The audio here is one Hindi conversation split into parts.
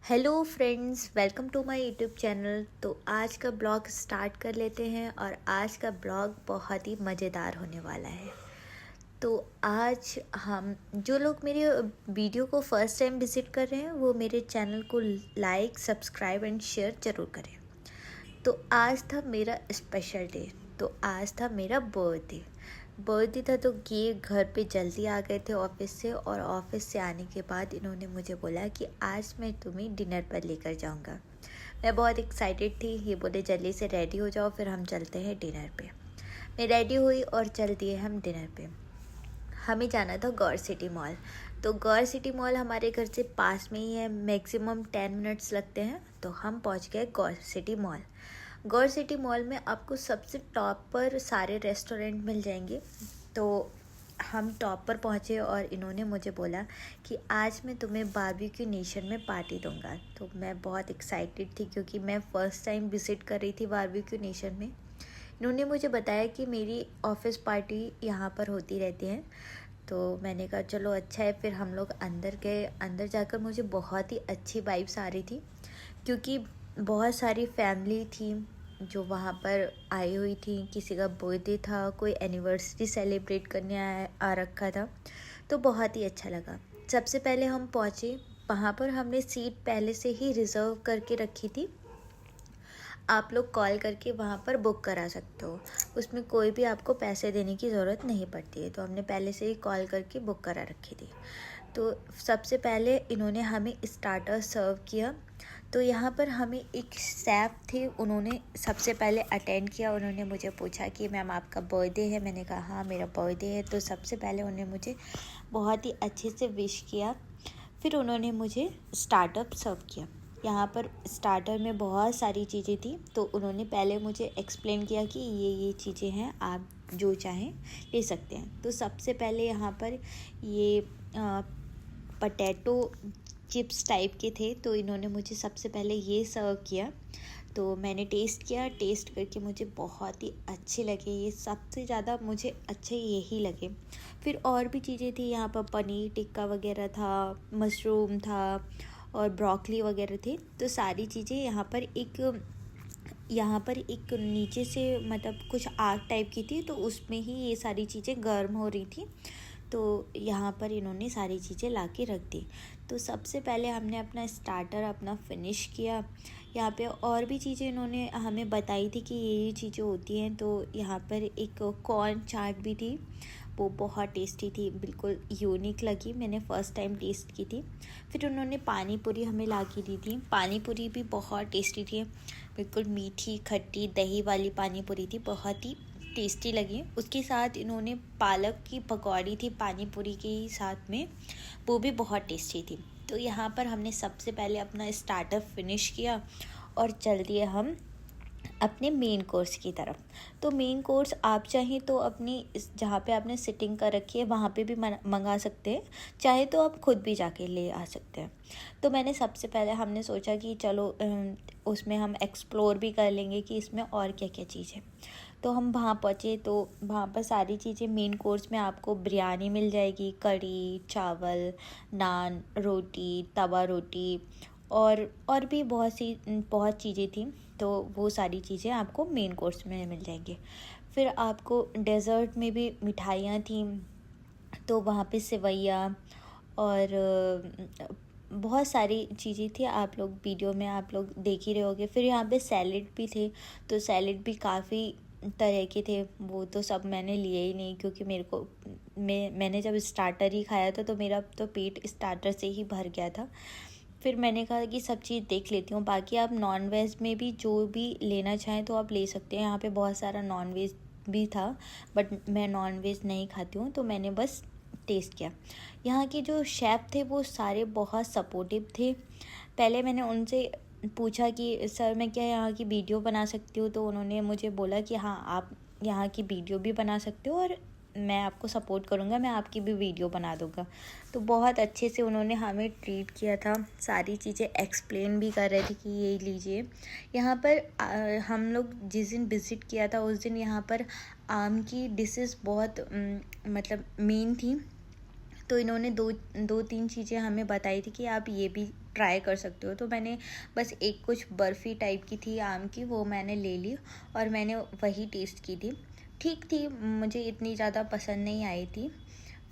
Hello friends, welcome to my YouTube channel. तो आज का ब्लॉग स्टार्ट कर लेते हैं और आज का ब्लॉग बहुत ही मज़ेदार होने वाला है। तो आज हम जो लोग मेरे वीडियो को फर्स्ट टाइम विज़िट कर रहे हैं वो मेरे चैनल को लाइक, सब्सक्राइब एंड शेयर ज़रूर करें। तो आज था मेरा स्पेशल डे। तो आज था मेरा बर्थडे था। तो ये घर पे जल्दी आ गए थे ऑफिस से, और ऑफिस से आने के बाद इन्होंने मुझे बोला कि आज मैं तुम्हें डिनर पर लेकर जाऊंगा। मैं बहुत एक्साइटेड थी। ये बोले जल्दी से रेडी हो जाओ, फिर हम चलते हैं डिनर पे। मैं रेडी हुई और चल दिए हम डिनर पे। हमें जाना था गौर सिटी मॉल। तो गौर सिटी मॉल हमारे घर से पास में ही है, मैक्सिमम 10 मिनट्स लगते हैं। तो हम पहुंच गए गौर सिटी मॉल। गौर सिटी मॉल में आपको सबसे टॉप पर सारे रेस्टोरेंट मिल जाएंगे। तो हम टॉप पर पहुँचे और इन्होंने मुझे बोला कि आज मैं तुम्हें बारबेक्यू नेशन में पार्टी दूंगा। तो मैं बहुत एक्साइटेड थी क्योंकि मैं फ़र्स्ट टाइम विज़िट कर रही थी बारबेक्यू नेशन में। इन्होंने मुझे बताया कि मेरी ऑफिस पार्टी यहाँ पर होती रहती है। तो मैंने कहा चलो अच्छा है। फिर हम लोग अंदर गए। अंदर जाकर मुझे बहुत ही अच्छी वाइब्स आ रही थी क्योंकि बहुत सारी फैमिली थी जो वहाँ पर आई हुई थी। किसी का बर्थडे था, कोई एनिवर्सरी सेलिब्रेट करने आ रखा था। तो बहुत ही अच्छा लगा। सबसे पहले हम पहुँचे, वहाँ पर हमने सीट पहले से ही रिज़र्व करके रखी थी। आप लोग कॉल करके वहाँ पर बुक करा सकते हो, उसमें कोई भी आपको पैसे देने की ज़रूरत नहीं पड़ती है। तो हमने पहले से ही कॉल करके बुक करा रखी थी। तो सबसे पहले इन्होंने हमें स्टार्टर सर्व किया। तो यहाँ पर हमें एक शेफ़ थे, उन्होंने सबसे पहले अटेंड किया। उन्होंने मुझे पूछा कि मैम आपका बर्थडे है। मैंने कहा हाँ मेरा बर्थडे है। तो सबसे पहले उन्होंने मुझे बहुत ही अच्छे से विश किया। फिर उन्होंने मुझे स्टार्टअप सर्व किया। यहाँ पर स्टार्टर में बहुत सारी चीज़ें थी। तो उन्होंने पहले मुझे एक्सप्लेन किया कि ये चीज़ें हैं, आप जो चाहें ले सकते हैं। तो सबसे पहले यहाँ पर ये पटेटो चिप्स टाइप के थे। तो इन्होंने मुझे सबसे पहले ये सर्व किया। तो मैंने टेस्ट किया। टेस्ट करके मुझे बहुत ही अच्छे लगे। ये सबसे ज़्यादा मुझे अच्छे यही लगे। फिर और भी चीज़ें थी यहाँ पर, पनीर टिक्का वगैरह था, मशरूम था और ब्रोकली वगैरह थे। तो सारी चीज़ें यहाँ पर एक नीचे से मतलब कुछ आग टाइप की थी, तो उसमें ही ये सारी चीज़ें गर्म हो रही थी। तो यहाँ पर इन्होंने सारी चीज़ें ला के रख दी। तो सबसे पहले हमने अपना स्टार्टर अपना फिनिश किया। यहाँ पे और भी चीज़ें इन्होंने हमें बताई थी कि ये चीज़ें होती हैं। तो यहाँ पर एक कॉर्न चाट भी थी, वो बहुत टेस्टी थी, बिल्कुल यूनिक लगी, मैंने फ़र्स्ट टाइम टेस्ट की थी। फिर उन्होंने पानी पूरी हमें ला के दी थी। पानी पूरी भी बहुत टेस्टी थी, बिल्कुल मीठी खट्टी दही वाली पानी पूरी थी, बहुत ही टेस्टी लगी। उसके साथ इन्होंने पालक की पकौड़ी थी पानी पूरी के साथ में, वो भी बहुत टेस्टी थी। तो यहाँ पर हमने सबसे पहले अपना स्टार्टर फिनिश किया और चल दिए हम अपने मेन कोर्स की तरफ। तो मेन कोर्स आप चाहें तो अपनी जहाँ पे आपने सिटिंग कर रखी है वहाँ पे भी मंगा सकते हैं, चाहे तो आप खुद भी जाके ले आ सकते हैं। तो मैंने सबसे पहले हमने सोचा कि चलो उसमें हम एक्सप्लोर भी कर लेंगे कि इसमें और क्या क्या चीज़ है। तो हम वहाँ पहुँचे। तो वहाँ पर सारी चीज़ें मेन कोर्स में आपको बिरयानी मिल जाएगी, कढ़ी चावल, नान, रोटी, तवा रोटी और भी बहुत चीज़ें थी। तो वो सारी चीज़ें आपको मेन कोर्स में मिल जाएंगी। फिर आपको डेज़र्ट में भी मिठाइयाँ थी। तो वहाँ पे सेवइयाँ और बहुत सारी चीज़ें थी, आप लोग वीडियो में आप लोग देख ही रहे होगे। फिर यहाँ पे सैलेड भी थे। तो सैलेड भी काफ़ी तरह के थे, वो तो सब मैंने लिए ही नहीं क्योंकि मैंने जब स्टार्टर ही खाया था तो मेरा तो पेट स्टार्टर से ही भर गया था। फिर मैंने कहा कि सब चीज़ देख लेती हूँ, बाकी आप नॉन वेज में भी जो भी लेना चाहें तो आप ले सकते हैं। यहाँ पे बहुत सारा नॉन वेज भी था, बट मैं नॉन वेज नहीं खाती हूँ तो मैंने बस टेस्ट किया। यहाँ के जो शेफ़ थे वो सारे बहुत सपोर्टिव थे। पहले मैंने उनसे पूछा कि सर मैं क्या यहाँ की वीडियो बना सकती हूँ। तो उन्होंने मुझे बोला कि हाँ आप यहाँ की वीडियो भी बना सकते हो और मैं आपको सपोर्ट करूँगा, मैं आपकी भी वीडियो बना दूँगा। तो बहुत अच्छे से उन्होंने हमें ट्रीट किया था, सारी चीज़ें एक्सप्लेन भी कर रहे थे कि ये लीजिए। यहाँ पर हम लोग जिस दिन विज़िट किया था उस दिन यहाँ पर आम की डिशेस बहुत मतलब मेन थी। तो इन्होंने दो तीन चीज़ें हमें बताई थी कि आप ये भी ट्राई कर सकते हो। तो मैंने बस एक कुछ बर्फ़ी टाइप की थी आम की, वो मैंने ले ली और मैंने वही टेस्ट की थी। ठीक थी, मुझे इतनी ज़्यादा पसंद नहीं आई थी।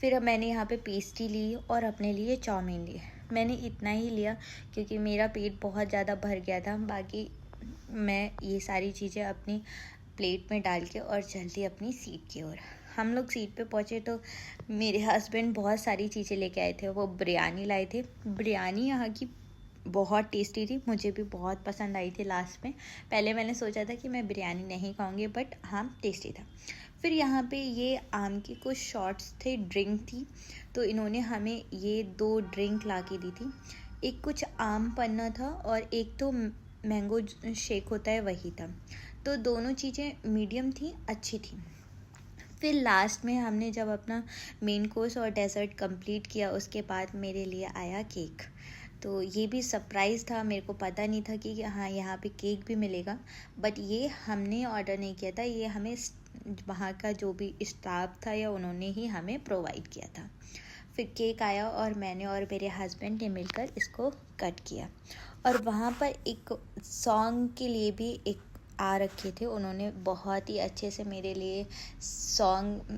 फिर अब मैंने यहाँ पे पेस्ट्री ली और अपने लिए चाउमीन ली। मैंने इतना ही लिया क्योंकि मेरा पेट बहुत ज़्यादा भर गया था। बाकी मैं ये सारी चीज़ें अपनी प्लेट में डाल के और चलती अपनी सीट की ओर। हम लोग सीट पे पहुँचे तो मेरे हस्बैंड बहुत सारी चीज़ें लेके आए थे। वो बिरयानी लाए थे। बिरयानी यहाँ की बहुत टेस्टी थी, मुझे भी बहुत पसंद आई थी लास्ट में। पहले मैंने सोचा था कि मैं बिरयानी नहीं खाऊंगी, बट हाँ टेस्टी था। फिर यहाँ पे ये आम की कुछ शॉट्स थे, ड्रिंक थी, तो इन्होंने हमें ये 2 ड्रिंक ला के दी थी। एक कुछ आम पन्ना था और एक तो मैंगो शेक होता है वही था। तो दोनों चीज़ें मीडियम थी, अच्छी थी। फिर लास्ट में हमने जब अपना मेन कोर्स और डेज़र्ट कंप्लीट किया, उसके बाद मेरे लिए आया केक। तो ये भी सरप्राइज़ था, मेरे को पता नहीं था कि हाँ यहाँ पे केक भी मिलेगा। बट ये हमने ऑर्डर नहीं किया था, ये हमें वहाँ का जो भी स्टाफ था या उन्होंने ही हमें प्रोवाइड किया था। फिर केक आया और मैंने और मेरे हस्बैंड ने मिलकर इसको कट किया। और वहाँ पर एक सॉन्ग के लिए भी एक आ रखे थे, उन्होंने बहुत ही अच्छे से मेरे लिए सॉन्ग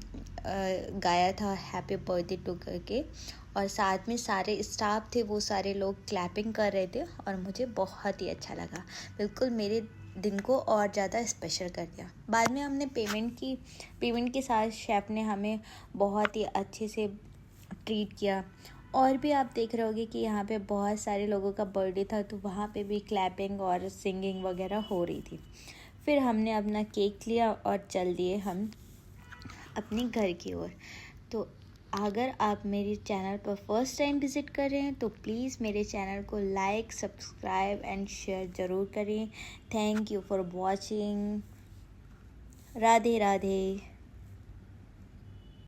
गाया था, हैप्पी बर्थडे टू करके। और साथ में सारे स्टाफ थे, वो सारे लोग क्लैपिंग कर रहे थे और मुझे बहुत ही अच्छा लगा। बिल्कुल मेरे दिन को और ज़्यादा स्पेशल कर दिया। बाद में हमने पेमेंट के साथ शेफ़ ने हमें बहुत ही अच्छे से ट्रीट किया। और भी आप देख रहे होगे कि यहाँ पे बहुत सारे लोगों का बर्थडे था, तो वहाँ पे भी क्लैपिंग और सिंगिंग वगैरह हो रही थी। फिर हमने अपना केक लिया और चल दिए हम अपने घर की ओर। तो अगर आप मेरे चैनल पर फर्स्ट टाइम विज़िट कर रहे हैं तो प्लीज़ मेरे चैनल को लाइक, सब्सक्राइब एंड शेयर ज़रूर करें। Thank you for watching. Radhe Radhe.